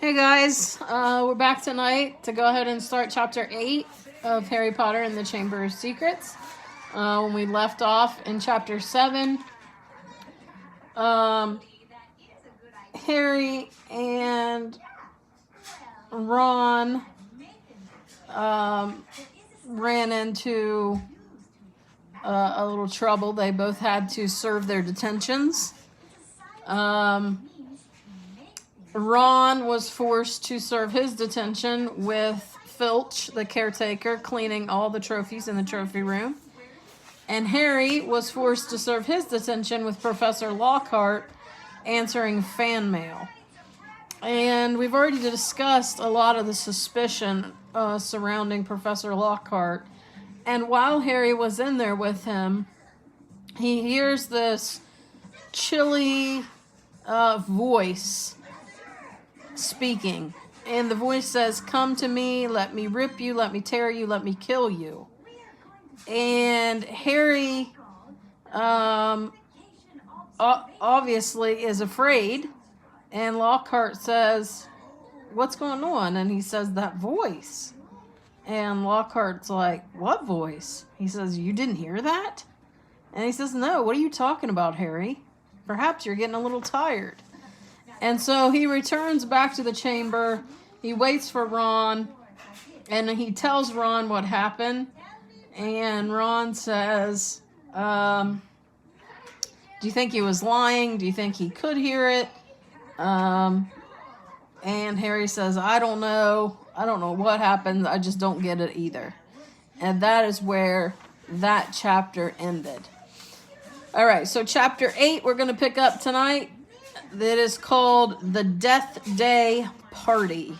Hey guys, we're back tonight to go ahead and start chapter 8 of Harry Potter and the Chamber of Secrets. When we left off in chapter 7, Harry and Ron ran into a little trouble. They both had to serve their detentions. Ron was forced to serve his detention with Filch, the caretaker, cleaning all the trophies in the trophy room. And Harry was forced to serve his detention with Professor Lockhart, answering fan mail. And we've already discussed a lot of the suspicion surrounding Professor Lockhart. And while Harry was in there with him, he hears this chilly voice speaking, and the voice says, "Come to me, let me rip you, let me tear you, let me kill you." And Harry obviously is afraid, and Lockhart says, "What's going on?" And he says, "That voice." And Lockhart's like, "What voice?" He says, "You didn't hear that?" And he says, "No, what are you talking about, Harry? Perhaps you're getting a little tired." And so he returns back to the chamber. He waits for Ron, and he tells Ron what happened. And Ron says, "Do you think he was lying? Do you think he could hear it?" And Harry says, "I don't know. I don't know what happened. I just don't get it either." And that is where that chapter ended. All right, so chapter 8 we're going to pick up tonight. It is called The Death Day Party.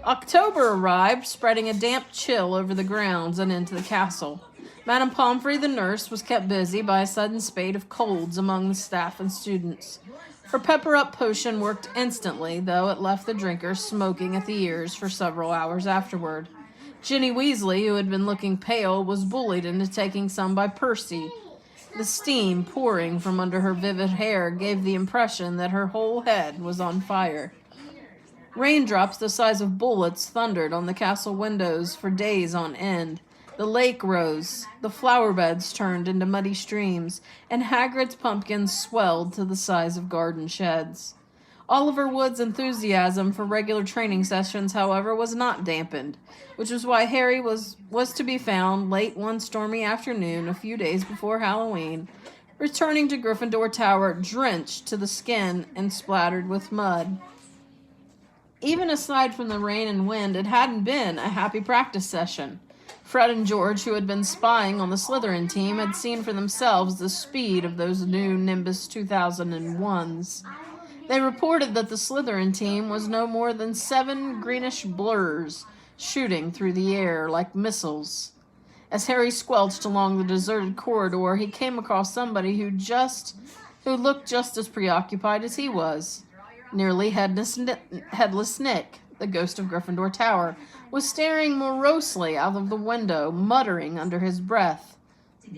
October arrived, spreading a damp chill over the grounds and into the castle. Madame Pomfrey, the nurse, was kept busy by a sudden spate of colds among the staff and students. Her pepper-up potion worked instantly, though it left the drinker smoking at the ears for several hours afterward. Ginny Weasley, who had been looking pale, was bullied into taking some by Percy. The steam pouring from under her vivid hair gave the impression that her whole head was on fire. Raindrops the size of bullets thundered on the castle windows for days on end. The lake rose, the flower beds turned into muddy streams, and Hagrid's pumpkins swelled to the size of garden sheds. Oliver Wood's enthusiasm for regular training sessions, however, was not dampened, which was why Harry was to be found late one stormy afternoon a few days before Halloween, returning to Gryffindor Tower drenched to the skin and splattered with mud. Even aside from the rain and wind, it hadn't been a happy practice session. Fred and George, who had been spying on the Slytherin team, had seen for themselves the speed of those new Nimbus 2001s. They reported that the Slytherin team was no more than 7 greenish blurs shooting through the air like missiles. As Harry squelched along the deserted corridor, he came across somebody who looked just as preoccupied as he was. Nearly Headless Nick, the ghost of Gryffindor Tower, was staring morosely out of the window, muttering under his breath,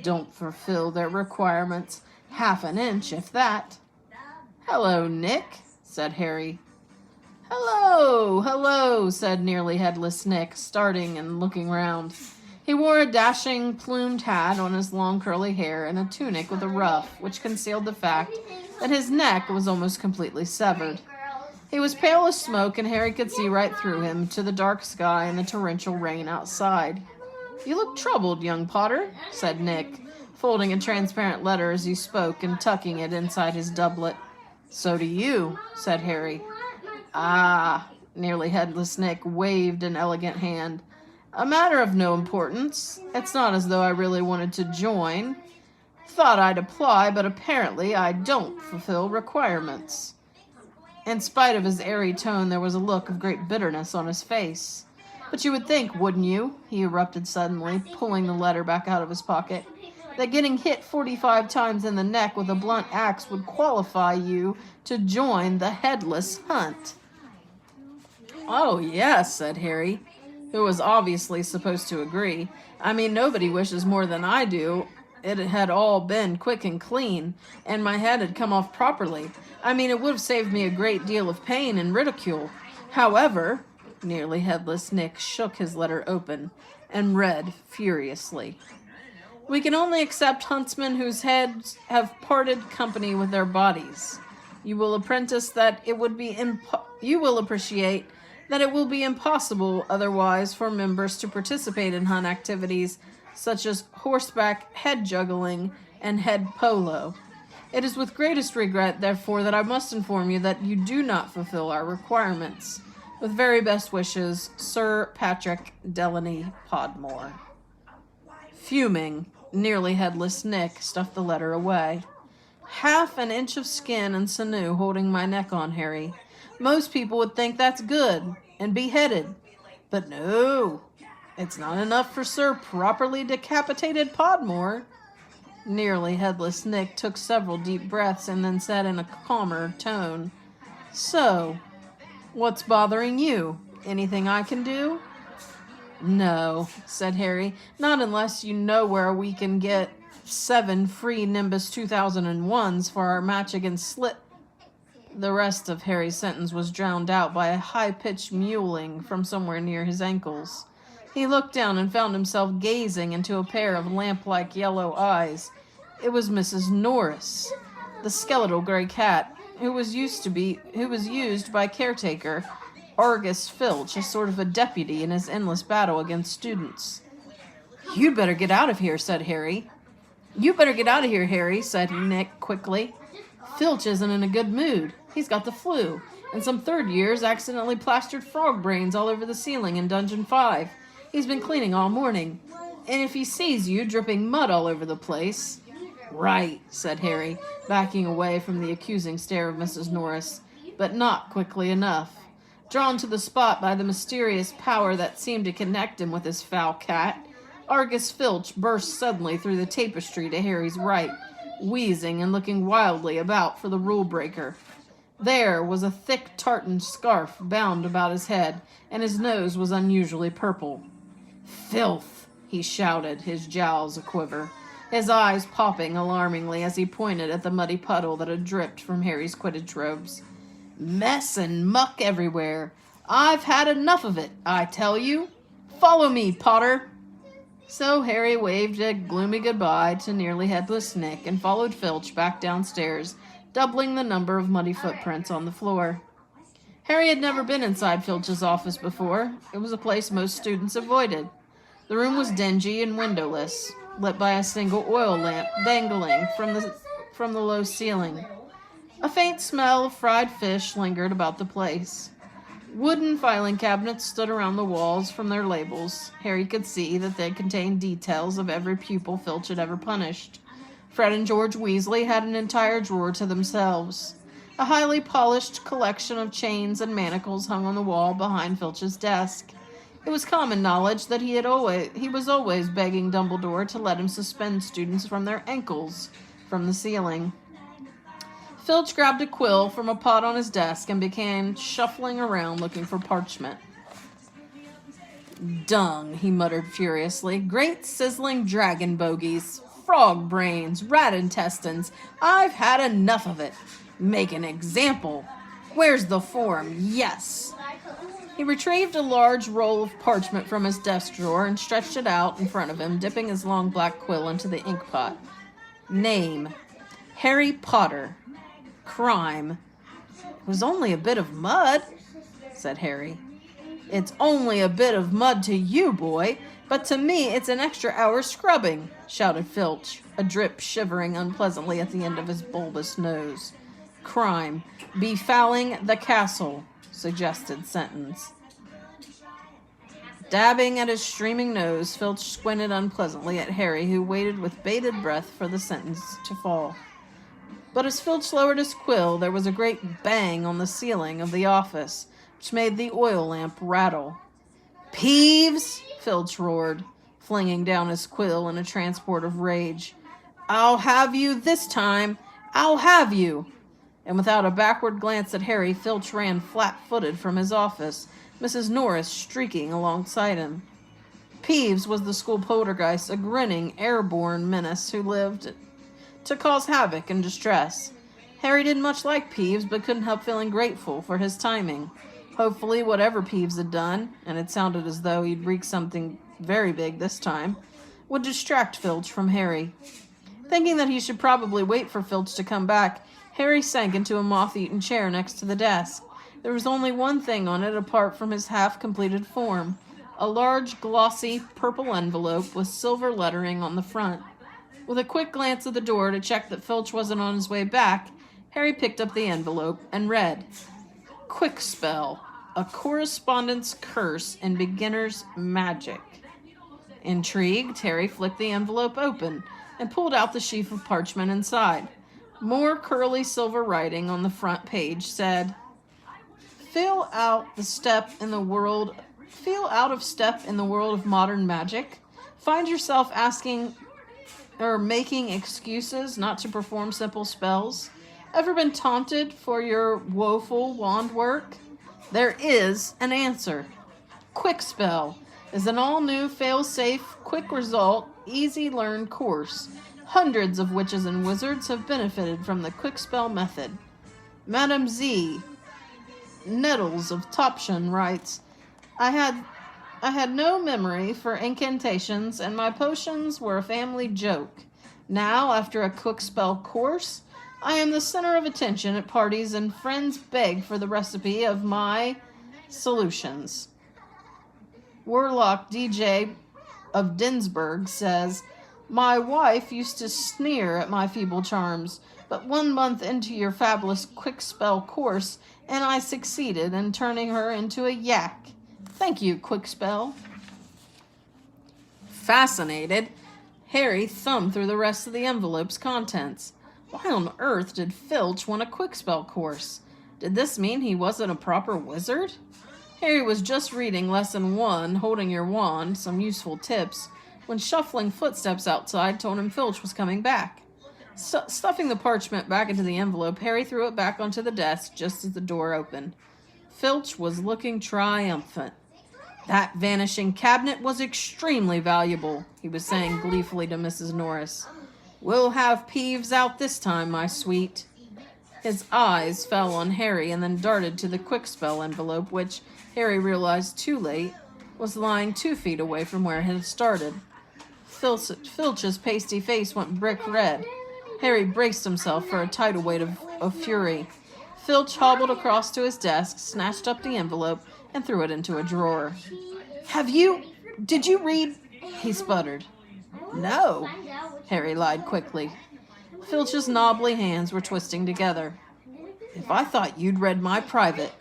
"Don't fulfill their requirements. Half an inch, if that." "Hello, Nick," said Harry. Hello, said Nearly Headless Nick, starting and looking round. He wore a dashing plumed hat on his long curly hair and a tunic with a ruff, which concealed the fact that his neck was almost completely severed. He was pale as smoke, and Harry could see right through him to the dark sky and the torrential rain outside. "You look troubled, young Potter," said Nick, folding a transparent letter as he spoke and tucking it inside his doublet. "So do you," said Harry. "Ah," Nearly Headless Nick waved an elegant hand. "A matter of no importance. It's not as though I really wanted to join. Thought I'd apply, but apparently I don't fulfill requirements." In spite of his airy tone, there was a look of great bitterness on his face. "But you would think, wouldn't you," he erupted suddenly, pulling the letter back out of his pocket, "that getting hit 45 times in the neck with a blunt axe would qualify you to join the Headless Hunt?" "Oh, yes," said Harry, who was obviously supposed to agree. "I mean, nobody wishes more than I do it had all been quick and clean, and my head had come off properly. I mean, it would have saved me a great deal of pain and ridicule. However, Nearly Headless Nick shook his letter open and read furiously. We can only accept huntsmen whose heads have parted company with their bodies. You will apprentice that it would be you will appreciate that it will be impossible otherwise for members to participate in hunt activities such as horseback head juggling and head polo. It is with greatest regret, therefore, that I must inform you that you do not fulfill our requirements. With very best wishes, Sir Patrick Delaney Podmore. Fuming, Nearly Headless Nick stuffed the letter away. Half an inch of skin and sinew holding my neck on, Harry. Most people would think that's good and beheaded. But no, it's not enough for Sir Properly Decapitated Podmore. Nearly Headless Nick took several deep breaths and then said in a calmer tone, So, what's bothering you? Anything I can do? No, said Harry, not unless you know where we can get 7 free Nimbus 2001s for our match against Slip. The rest of Harry's sentence was drowned out by a high-pitched mewling from somewhere near his ankles. He looked down and found himself gazing into a pair of lamp-like yellow eyes. It was Mrs. Norris, the skeletal gray cat, who was used by caretaker Argus Filch, as sort of a deputy in his endless battle against students. You'd better get out of here, said Harry. You better get out of here, Harry, said Nick quickly. Filch isn't in a good mood. He's got the flu, and some third years accidentally plastered frog brains all over the ceiling in Dungeon 5. He's been cleaning all morning, and if he sees you dripping mud all over the place... Right, said Harry, backing away from the accusing stare of Mrs. Norris, but not quickly enough. Drawn to the spot by the mysterious power that seemed to connect him with his foul cat, Argus Filch burst suddenly through the tapestry to Harry's right, wheezing and looking wildly about for the rule breaker. There was a thick tartan scarf bound about his head, and his nose was unusually purple. Filth, he shouted, his jowls a-quiver, his eyes popping alarmingly as he pointed at the muddy puddle that had dripped from Harry's Quidditch robes. Mess and muck everywhere. I've had enough of it, I tell you. Follow me, Potter. So Harry waved a gloomy goodbye to Nearly Headless Nick and followed Filch back downstairs, doubling the number of muddy footprints on the floor. Harry had never been inside Filch's office before. It was a place most students avoided. The room was dingy and windowless, lit by a single oil lamp dangling from the low ceiling. A faint smell of fried fish lingered about the place. Wooden filing cabinets stood around the walls from their labels. Harry could see that they contained details of every pupil Filch had ever punished. Fred and George Weasley had an entire drawer to themselves. A highly polished collection of chains and manacles hung on the wall behind Filch's desk. It was common knowledge that he was always begging Dumbledore to let him suspend students from their ankles from the ceiling. Filch grabbed a quill from a pot on his desk and began shuffling around looking for parchment. Dung, he muttered furiously. Great sizzling dragon bogies, frog brains, rat intestines. I've had enough of it. Make an example. Where's the form? Yes. He retrieved a large roll of parchment from his desk drawer and stretched it out in front of him, dipping his long black quill into the ink pot. Name: Harry Potter. Crime. It was only a bit of mud, said Harry. It's only a bit of mud to you, boy, but to me it's an extra hour scrubbing, shouted Filch, a drip shivering unpleasantly at the end of his bulbous nose. Crime. Befouling the castle, suggested Sentence. Dabbing at his streaming nose, Filch squinted unpleasantly at Harry, who waited with bated breath for the sentence to fall. But as Filch lowered his quill, there was a great bang on the ceiling of the office, which made the oil lamp rattle. Peeves! Filch roared, flinging down his quill in a transport of rage. I'll have you this time! I'll have you! And without a backward glance at Harry, Filch ran flat-footed from his office, Mrs. Norris streaking alongside him. Peeves was the school poltergeist, a grinning, airborne menace who lived to cause havoc and distress. Harry didn't much like Peeves, but couldn't help feeling grateful for his timing. Hopefully, whatever Peeves had done, and it sounded as though he'd wreaked something very big this time, would distract Filch from Harry. Thinking that he should probably wait for Filch to come back, Harry sank into a moth-eaten chair next to the desk. There was only one thing on it apart from his half-completed form, a large, glossy, purple envelope with silver lettering on the front. With a quick glance at the door to check that Filch wasn't on his way back, Harry picked up the envelope and read, "Quick Spell, a correspondence curse in beginner's magic." Intrigued, Harry flicked the envelope open and pulled out the sheaf of parchment inside. More curly silver writing on the front page said, Feel out of step in the world of modern magic. Find yourself asking or making excuses not to perform simple spells. Ever been taunted for your woeful wand work? There is an answer. Quick Spell is an all-new, fail-safe, quick result, easy-learned course. Hundreds of witches and wizards have benefited from the Quick Spell method. Madame Z. Nettles of Topsham writes, I had no memory for incantations, and my potions were a family joke. Now, after a quick spell course, I am the center of attention at parties, and friends beg for the recipe of my solutions. Warlock DJ of Dinsburg says, My wife used to sneer at my feeble charms, but 1 month into your fabulous quick spell course, and I succeeded in turning her into a yak. Thank you, Quick Spell. Fascinated, Harry thumbed through the rest of the envelope's contents. Why on earth did Filch want a quick spell course? Did this mean he wasn't a proper wizard? Harry was just reading Lesson 1, Holding Your Wand, some useful tips, when shuffling footsteps outside told him Filch was coming back. Stuffing the parchment back into the envelope, Harry threw it back onto the desk just as the door opened. Filch was looking triumphant. That vanishing cabinet was extremely valuable, he was saying gleefully to Mrs. Norris. We'll have Peeves out this time, my sweet. His eyes fell on Harry and then darted to the quick spell envelope, which, Harry realized too late, was lying 2 feet away from where it had started. Filch's pasty face went brick red. Harry braced himself for a tidal wave of fury. Filch hobbled across to his desk, snatched up the envelope, and threw it into a drawer. Did you read? He sputtered. No, Harry lied quickly. Filch's knobbly hands were twisting together. If I thought you'd read my private,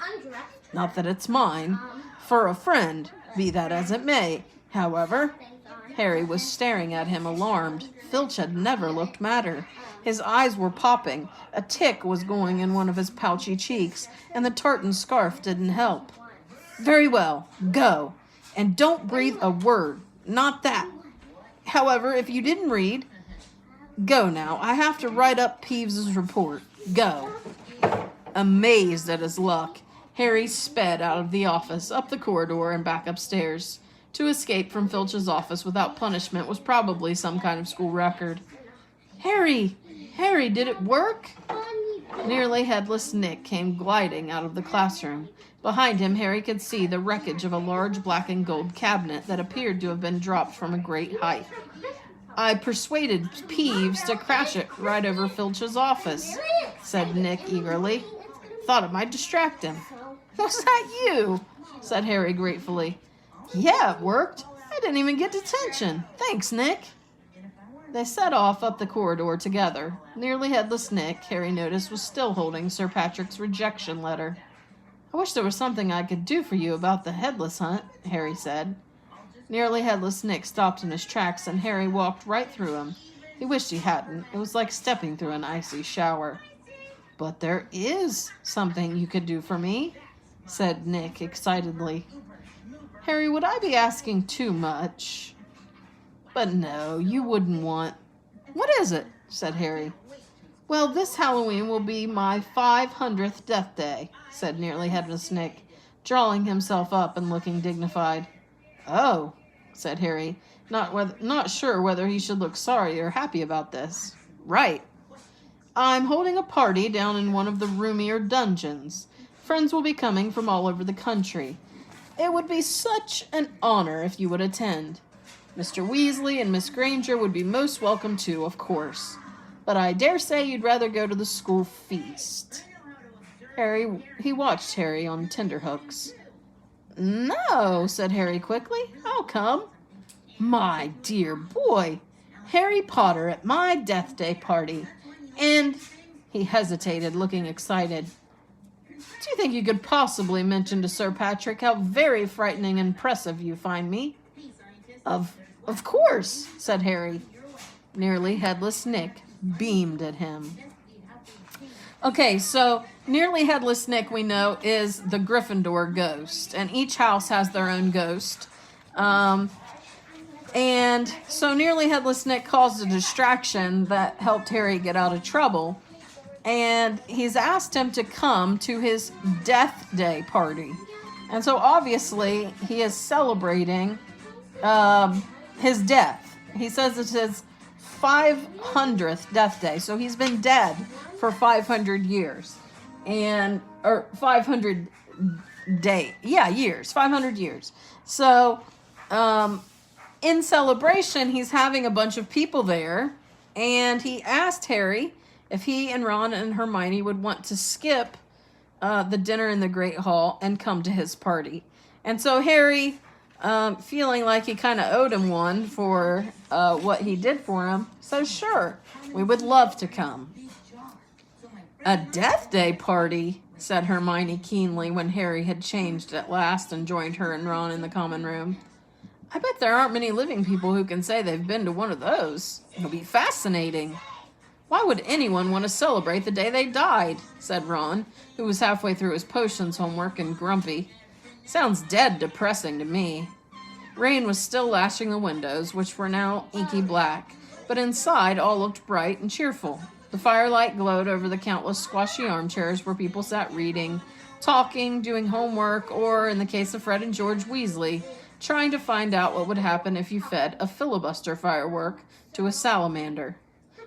not that it's mine, for a friend, be that as it may, however. Harry was staring at him, alarmed. Filch had never looked madder. His eyes were popping, a tick was going in one of his pouchy cheeks, and the tartan scarf didn't help. Very well, go. And don't breathe a word. Not that. However, if you didn't read, go now. I have to write up Peeves's report. Go. Amazed at his luck, Harry sped out of the office, up the corridor, and back upstairs. To escape from Filch's office without punishment was probably some kind of school record. Harry, did it work? Nearly headless Nick came gliding out of the classroom. Behind him, Harry could see the wreckage of a large black and gold cabinet that appeared to have been dropped from a great height. I persuaded Peeves to crash it right over Filch's office, said Nick eagerly. Thought it might distract him. Was that you? Said Harry gratefully. Yeah, it worked. I didn't even get detention. Thanks, Nick. They set off up the corridor together. Nearly headless Nick, Harry noticed, was still holding Sir Patrick's rejection letter. I wish there was something I could do for you about the headless hunt, Harry said. Nearly headless Nick stopped in his tracks, and Harry walked right through him. He wished he hadn't. It was like stepping through an icy shower. But there is something you could do for me, said Nick excitedly. Harry, would I be asking too much? But no, you wouldn't want... What is it? Said Harry. Well, this Halloween will be my 500th death day, said Nearly Headless Nick, drawing himself up and looking dignified. Oh, said Harry, not sure whether he should look sorry or happy about this. Right. I'm holding a party down in one of the roomier dungeons. Friends will be coming from all over the country. It would be such an honor if you would attend. Mr. Weasley and Miss Granger would be most welcome too, of course. But I dare say you'd rather go to the school feast. He watched Harry on tenterhooks. No, said Harry quickly. I'll come. My dear boy, Harry Potter at my Death Day party. And he hesitated, looking excited. Do you think you could possibly mention to Sir Patrick how very frightening and impressive you find me? Of course, said Harry. Nearly Headless Nick beamed at him. Okay, so Nearly Headless Nick, we know, is the Gryffindor ghost, and each house has their own ghost. And so Nearly Headless Nick caused a distraction that helped Harry get out of trouble, and he's asked him to come to his Death Day party. And so obviously he is celebrating his death. He says it's his 500th death day, so he's been dead for 500 years. Or 500 years, 500 years. So, in celebration, he's having a bunch of people there, and he asked Harry if he and Ron and Hermione would want to skip the dinner in the Great Hall and come to his party. And so Harry, feeling like he kind of owed him one for what he did for him, says, sure, we would love to come. A Death Day party, said Hermione keenly when Harry had changed at last and joined her and Ron in the common room. I bet there aren't many living people who can say they've been to one of those. It'll be fascinating. Why would anyone want to celebrate the day they died? Said Ron, who was halfway through his potions homework and grumpy. Sounds dead depressing to me. Rain was still lashing the windows, which were now inky black, but inside all looked bright and cheerful. The firelight glowed over the countless squashy armchairs where people sat reading, talking, doing homework, or, in the case of Fred and George Weasley, trying to find out what would happen if you fed a filibuster firework to a salamander.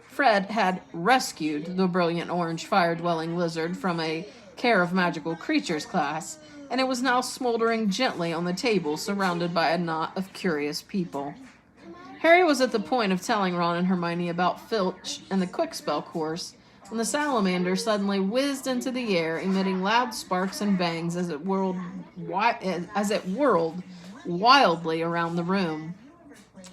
Fred had rescued the brilliant orange fire-dwelling lizard from a Care of Magical Creatures class, and it was now smoldering gently on the table surrounded by a knot of curious people. Harry was at the point of telling Ron and Hermione about Filch and the Quickspell course when the salamander suddenly whizzed into the air, emitting loud sparks and bangs as it whirled wildly around the room.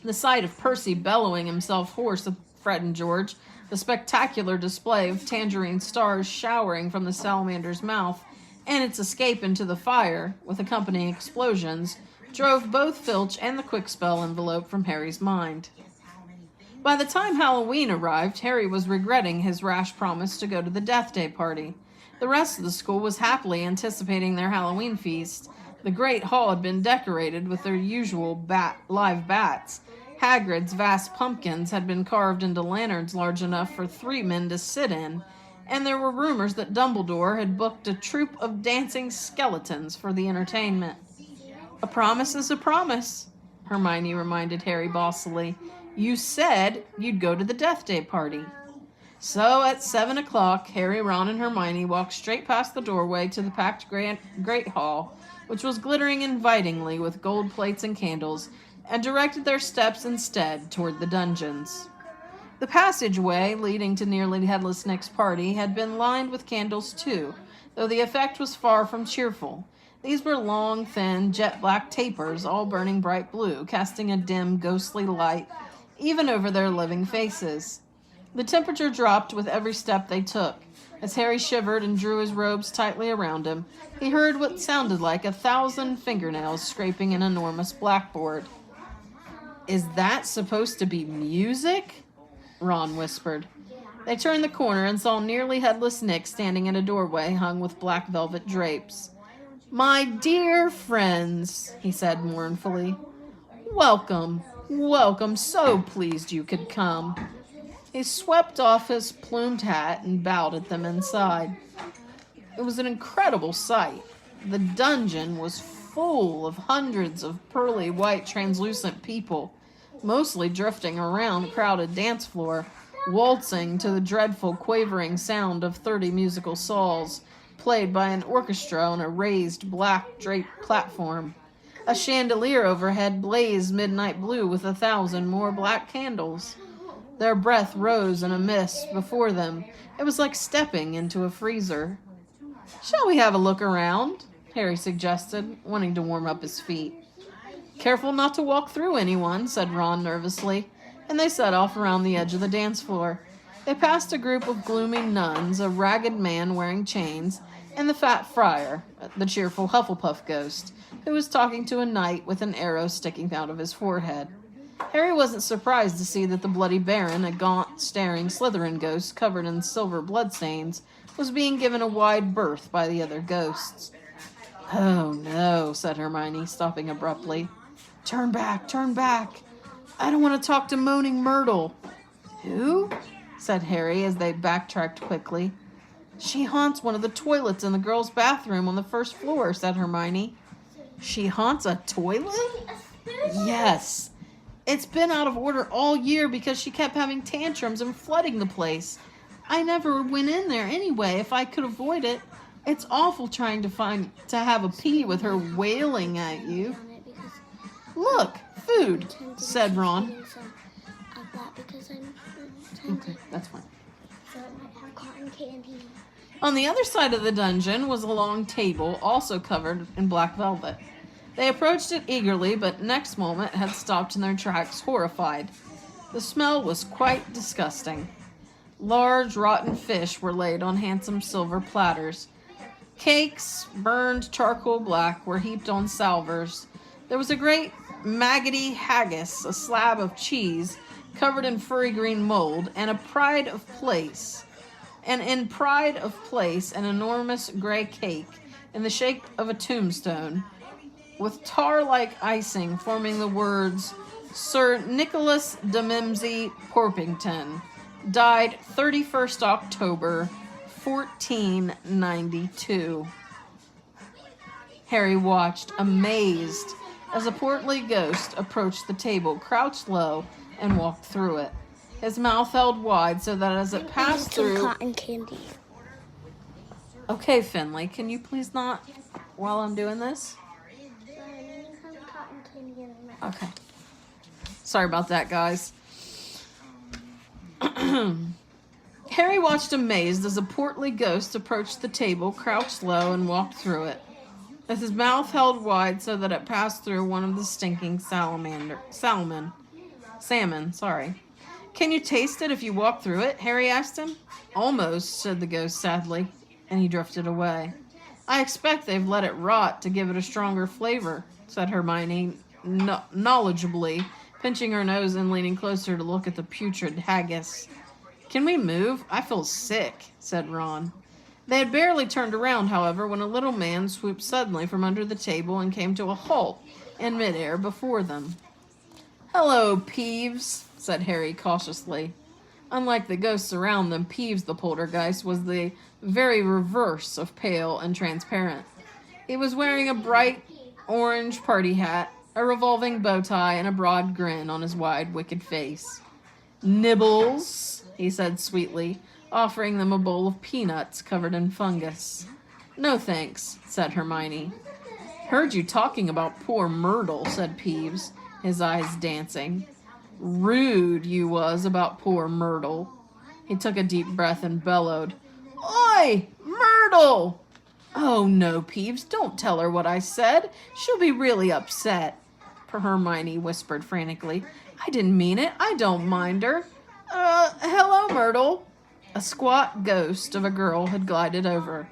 The sight of Percy bellowing himself hoarse at Fred and George, the spectacular display of tangerine stars showering from the salamander's mouth, and its escape into the fire, with accompanying explosions, drove both Filch and the Quickspell envelope from Harry's mind. By the time Halloween arrived, Harry was regretting his rash promise to go to the Death Day party. The rest of the school was happily anticipating their Halloween feast. The Great Hall had been decorated with their usual live bats. Hagrid's vast pumpkins had been carved into lanterns large enough for 3 men to sit in, and there were rumors that Dumbledore had booked a troupe of dancing skeletons for the entertainment. A promise is a promise, Hermione reminded Harry bossily. You said you'd go to the Death Day party. So at 7 o'clock, Harry, Ron, and Hermione walked straight past the doorway to the packed Great Hall, which was glittering invitingly with gold plates and candles, and directed their steps instead toward the dungeons. The passageway leading to Nearly Headless Nick's party had been lined with candles too, though the effect was far from cheerful. These were long, thin, jet-black tapers, all burning bright blue, casting a dim, ghostly light even over their living faces. The temperature dropped with every step they took. As Harry shivered and drew his robes tightly around him, he heard what sounded like 1,000 fingernails scraping an enormous blackboard. Is that supposed to be music? Ron whispered. They turned the corner and saw Nearly Headless Nick standing in a doorway hung with black velvet drapes. My dear friends, he said mournfully. Welcome, so pleased you could come. He swept off his plumed hat and bowed at them inside. It was an incredible sight. The dungeon was full of hundreds of pearly white translucent people, mostly drifting around a crowded dance floor, waltzing to the dreadful quavering sound of 30 musical saws, played by an orchestra on a raised black draped platform. A chandelier overhead blazed midnight blue with 1,000 more black candles. Their breath rose in a mist before them. It was like stepping into a freezer. "Shall we have a look around?" Harry suggested, wanting to warm up his feet. "Careful not to walk through anyone," said Ron nervously, and they set off around the edge of the dance floor. They passed a group of gloomy nuns, a ragged man wearing chains, and the fat friar, the cheerful Hufflepuff ghost, who was talking to a knight with an arrow sticking out of his forehead. Harry wasn't surprised to see that the Bloody Baron, a gaunt, staring Slytherin ghost covered in silver bloodstains, was being given a wide berth by the other ghosts. "Oh, no," said Hermione, stopping abruptly. Turn back. I don't want to talk to Moaning Myrtle." "Who?" said Harry as they backtracked quickly. "She haunts one of the toilets in the girls' bathroom on the first floor," said Hermione. "She haunts a toilet?" "Yes. It's been out of order all year because she kept having tantrums and flooding the place. I never went in there anyway if I could avoid it. It's awful trying to have a pee with her wailing at you." "Look, food," said Ron. Okay, that's fine. So it might have cotton candy. On the other side of the dungeon was a long table, also covered in black velvet. They approached it eagerly, but next moment had stopped in their tracks, horrified. The smell was quite disgusting. Large, rotten fish were laid on handsome silver platters. Cakes, burned charcoal black, were heaped on salvers. There was a great maggoty haggis, a slab of cheese covered in furry green mold, and in pride of place, an enormous gray cake in the shape of a tombstone, with tar-like icing forming the words, "Sir Nicholas de Mimsey Porpington, died 31st October, 1492. Harry watched, amazed, as a portly ghost approached the table, crouched low, and walked through it. His mouth held wide so that as it passed through... Cotton candy. Okay, Finley, can you please not while I'm doing this? Okay. Sorry about that, guys. Harry watched amazed as a portly ghost approached the table, crouched low, and walked through it. With his mouth held wide so that it passed through one of the stinking salmon. "Can you taste it if you walk through it?" Harry asked him. "Almost," said the ghost sadly, and he drifted away. "I expect they've let it rot to give it a stronger flavor," said Hermione, knowledgeably, pinching her nose and leaning closer to look at the putrid haggis. "Can we move? I feel sick," said Ron. They had barely turned around, however, when a little man swooped suddenly from under the table and came to a halt in midair before them. "Hello, Peeves," said Harry cautiously. Unlike the ghosts around them, Peeves the poltergeist was the very reverse of pale and transparent. He was wearing a bright orange party hat, a revolving bow tie, and a broad grin on his wide, wicked face. "Nibbles," he said sweetly, offering them a bowl of peanuts covered in fungus. "No thanks," said Hermione. "Heard you talking about poor Myrtle," said Peeves, his eyes dancing. "Rude you was about poor Myrtle." He took a deep breath and bellowed, "Oi, Myrtle!" "Oh, no, Peeves, don't tell her what I said. She'll be really upset," Hermione whispered frantically. "I didn't mean it. I don't mind her. Hello, Myrtle." A squat ghost of a girl had glided over.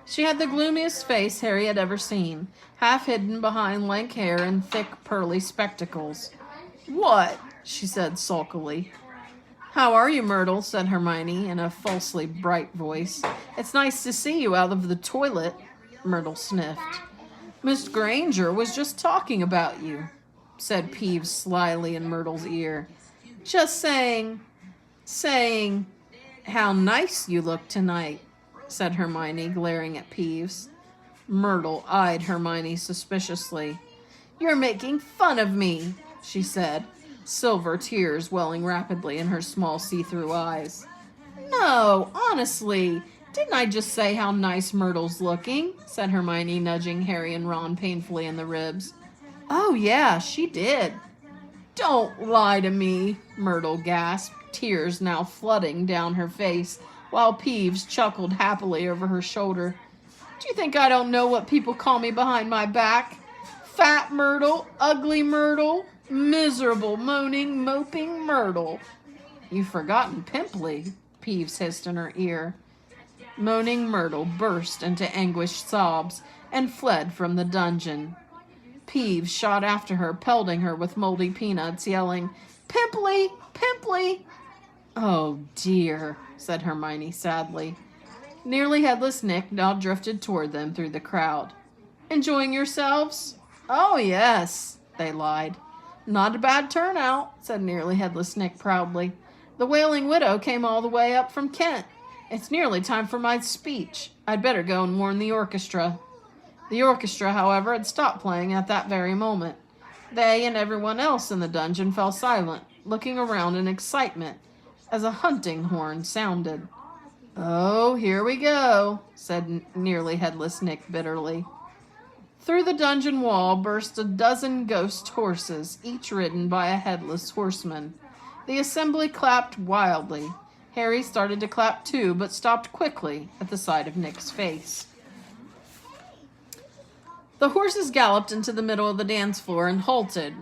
She had the gloomiest face Harry had ever seen, half hidden behind lank hair and thick, pearly spectacles. "What?" she said sulkily. "How are you, Myrtle?" said Hermione in a falsely bright voice. "It's nice to see you out of the toilet." Myrtle sniffed. "Miss Granger was just talking about you," said Peeves slyly in Myrtle's ear. "Just saying how nice you look tonight," said Hermione, glaring at Peeves. Myrtle eyed Hermione suspiciously. "You're making fun of me," she said, silver tears welling rapidly in her small see-through eyes. "No, honestly, didn't I just say how nice Myrtle's looking?" said Hermione, nudging Harry and Ron painfully in the ribs. "Oh, yeah, she did." "Don't lie to me," Myrtle gasped, tears now flooding down her face, while Peeves chuckled happily over her shoulder. "Do you think I don't know what people call me behind my back? Fat Myrtle, ugly Myrtle, miserable, moaning, moping Myrtle." "You've forgotten Pimply," Peeves hissed in her ear. Moaning Myrtle burst into anguished sobs and fled from the dungeon. Peeves shot after her, pelting her with moldy peanuts, yelling, "Pimply! Pimply!" "Oh, dear," said Hermione sadly. Nearly Headless Nick now drifted toward them through the crowd. "Enjoying yourselves?" "Oh, yes," they lied. "Not a bad turnout," said Nearly Headless Nick proudly. "The Wailing Widow came all the way up from Kent. It's nearly time for my speech. I'd better go and warn the orchestra." The orchestra, however, had stopped playing at that very moment. They and everyone else in the dungeon fell silent, looking around in excitement as a hunting horn sounded. "Oh, here we go," said Nearly Headless Nick bitterly. Through the dungeon wall burst a dozen ghost horses, each ridden by a headless horseman. The assembly clapped wildly. Harry started to clap too, but stopped quickly at the sight of Nick's face. The horses galloped into the middle of the dance floor and halted,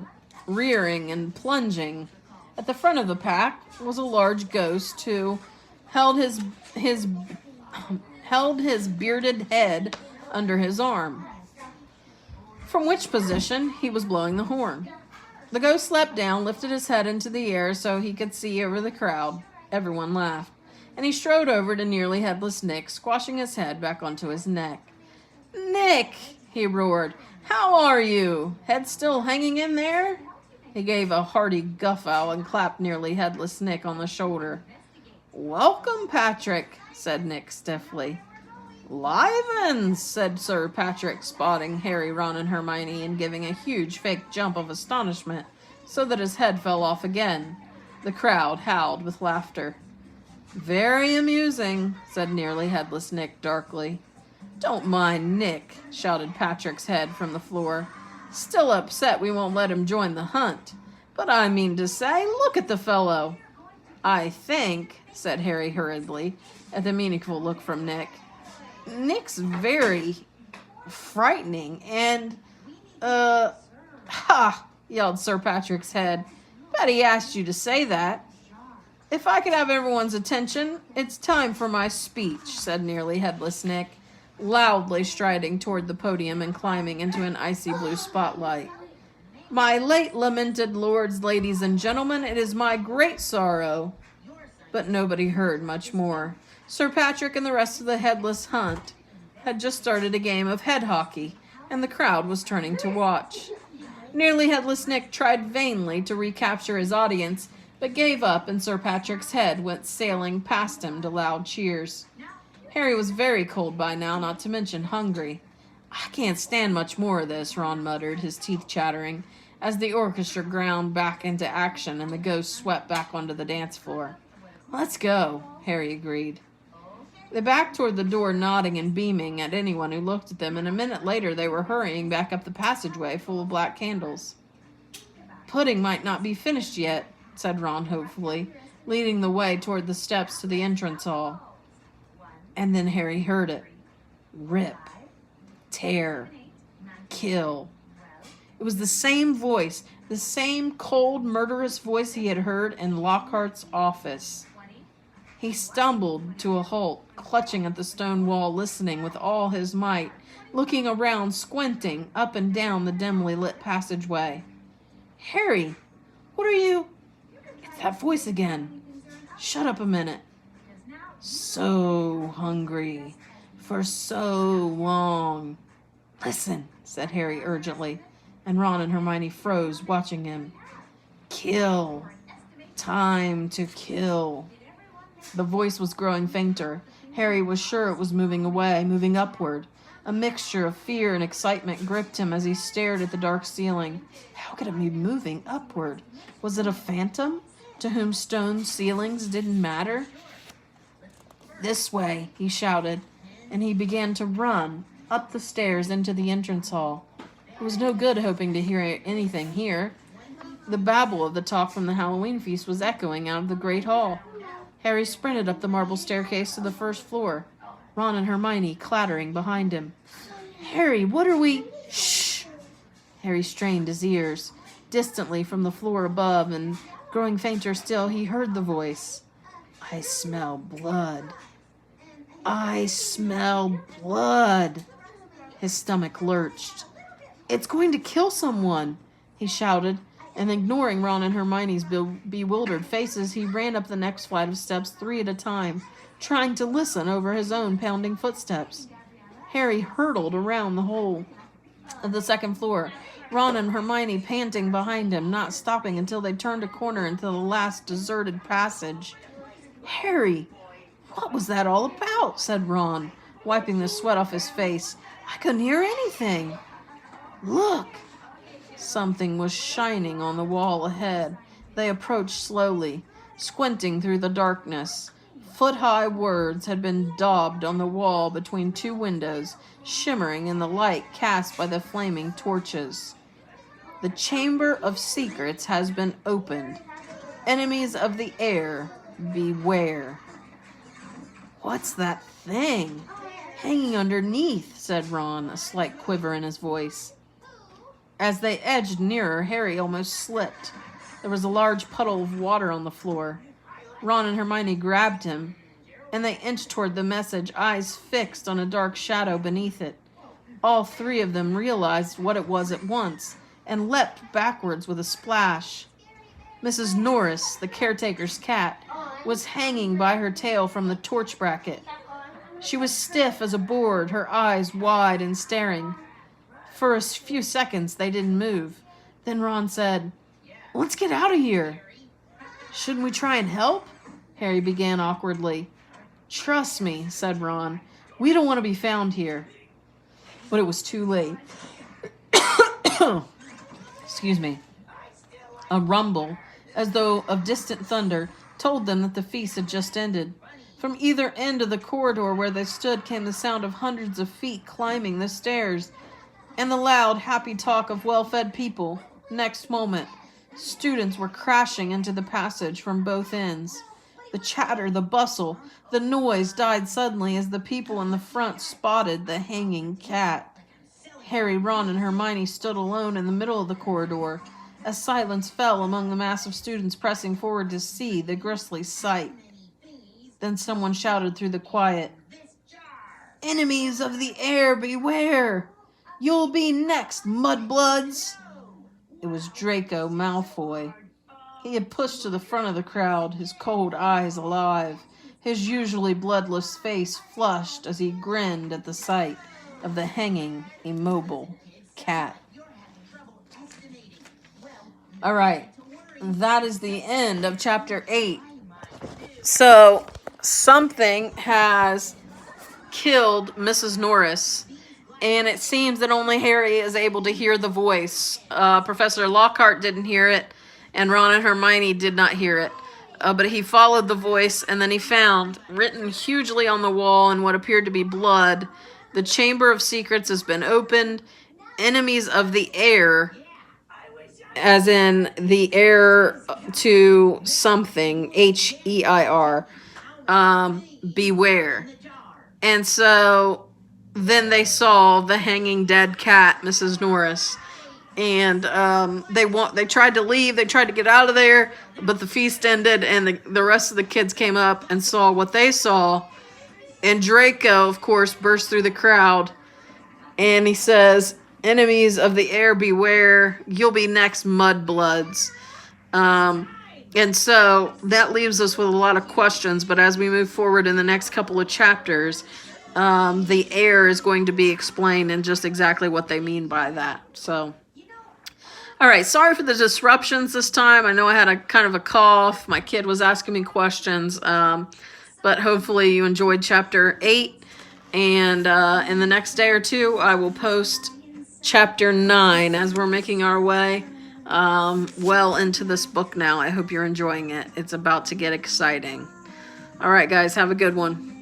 rearing and plunging. At the front of the pack was a large ghost who held his bearded head under his arm, from which position he was blowing the horn. The ghost leapt down, lifted his head into the air so he could see over the crowd. Everyone laughed, and he strode over to Nearly Headless Nick, squashing his head back onto his neck. "Nick!" he roared. "How are you? Head still hanging in there?" He gave a hearty guffaw and clapped Nearly Headless Nick on the shoulder. "Welcome, Patrick," said Nick stiffly. "Livens," said Sir Patrick, spotting Harry, Ron, and Hermione and giving a huge fake jump of astonishment so that his head fell off again. The crowd howled with laughter. "Very amusing," said Nearly Headless Nick darkly. "Don't mind Nick," shouted Patrick's head from the floor. "Still upset we won't let him join the hunt. But I mean to say, look at the fellow." "I think," said Harry hurriedly, at the meaningful look from Nick, "Nick's very frightening and, ha!" yelled Sir Patrick's head. "Bet he asked you to say that." "If I could have everyone's attention, it's time for my speech," said Nearly Headless Nick, loudly striding toward the podium and climbing into an icy blue spotlight. "My late lamented lords, ladies, and gentlemen, it is my great sorrow." But nobody heard much more. Sir Patrick and the rest of the Headless Hunt had just started a game of head hockey, and the crowd was turning to watch. Nearly Headless Nick tried vainly to recapture his audience, but gave up, and Sir Patrick's head went sailing past him to loud cheers. Harry was very cold by now, not to mention hungry. "I can't stand much more of this," Ron muttered, his teeth chattering, as the orchestra ground back into action and the ghost swept back onto the dance floor. "Let's go," Harry agreed. They backed toward the door, nodding and beaming at anyone who looked at them, and a minute later they were hurrying back up the passageway full of black candles. "Pudding might not be finished yet," said Ron hopefully, leading the way toward the steps to the entrance hall. And then Harry heard it. Rip. Tear. Kill. It was the same voice, the same cold, murderous voice he had heard in Lockhart's office. He stumbled to a halt, clutching at the stone wall, listening with all his might, looking around, squinting up and down the dimly lit passageway. "Harry, what are you—" "It's that voice again." "Shut up a minute." "So hungry. For so long." "Listen," said Harry urgently, and Ron and Hermione froze, watching him. "Kill. Time to kill." The voice was growing fainter. Harry was sure it was moving away, moving upward. A mixture of fear and excitement gripped him as he stared at the dark ceiling. How could it be moving upward? Was it a phantom to whom stone ceilings didn't matter? This way, he shouted, and he began to run up the stairs into the entrance hall. It was no good hoping to hear anything here. The babble of the talk from the Halloween feast was echoing out of the great hall. Harry sprinted up the marble staircase to the first floor, Ron and Hermione clattering behind him. Harry, what are we... Shh! Harry strained his ears. Distantly from the floor above, and growing fainter still, he heard the voice. I smell blood. I smell blood. His stomach lurched. It's going to kill someone, he shouted, and ignoring Ron and Hermione's bewildered faces, he ran up the next flight of steps 3 at a time, trying to listen over his own pounding footsteps. Harry hurtled around the whole of the second floor, Ron and Hermione panting behind him, not stopping until they turned a corner into the last deserted passage. Harry, what was that all about? Said Ron, wiping the sweat off his face. I couldn't hear anything. Look! Something was shining on the wall ahead. They approached slowly, squinting through the darkness. Foot-high words had been daubed on the wall between 2 windows, shimmering in the light cast by the flaming torches. The Chamber of Secrets has been opened. Enemies of the air, beware. What's that thing? Hanging underneath, said Ron, a slight quiver in his voice. As they edged nearer, Harry almost slipped. There was a large puddle of water on the floor. Ron and Hermione grabbed him, and they inched toward the message, eyes fixed on a dark shadow beneath it. All 3 of them realized what it was at once, and leapt backwards with a splash. Mrs. Norris, the caretaker's cat, was hanging by her tail from the torch bracket. She was stiff as a board, her eyes wide and staring. For a few seconds, they didn't move. Then Ron said, Let's get out of here. Shouldn't we try and help? Harry began awkwardly. Trust me, said Ron. We don't want to be found here. But it was too late. Excuse me. A rumble, as though of distant thunder, told them that the feast had just ended. From either end of the corridor where they stood came the sound of hundreds of feet climbing the stairs, and the loud, happy talk of well-fed people. Next moment, students were crashing into the passage from both ends. The chatter, the bustle, the noise died suddenly as the people in the front spotted the hanging cat. Harry, Ron, and Hermione stood alone in the middle of the corridor, as silence fell among the mass of students pressing forward to see the grisly sight. Then someone shouted through the quiet, Enemies of the air, beware! You'll be next, mudbloods! It was Draco Malfoy. He had pushed to the front of the crowd, his cold eyes alive, his usually bloodless face flushed as he grinned at the sight of the hanging, immobile cat. All right, that is the end of chapter 8. So, something has killed Mrs. Norris, and it seems that only Harry is able to hear the voice. Professor Lockhart didn't hear it, and Ron and Hermione did not hear it. But he followed the voice, and then he found, written hugely on the wall in what appeared to be blood, the Chamber of Secrets has been opened. Enemies of the air, as in the heir to something, H-E-I-R, beware. And so then they saw the hanging dead cat, Mrs. Norris, and they tried to leave, they tried to get out of there, but the feast ended, and the rest of the kids came up and saw what they saw, and Draco, of course, burst through the crowd, and he says, Enemies of the air, beware, you'll be next, mudbloods. And so that leaves us with a lot of questions, but as we move forward in the next couple of chapters, the air is going to be explained and just exactly what they mean by that. So, all right, sorry for the disruptions this time. I know I had a kind of a cough. My kid was asking me questions, but hopefully you enjoyed chapter 8. And in the next day or two, I will post chapter 9 as we're making our way well into this book now. I hope you're enjoying it. It's about to get exciting. All right, guys, have a good one.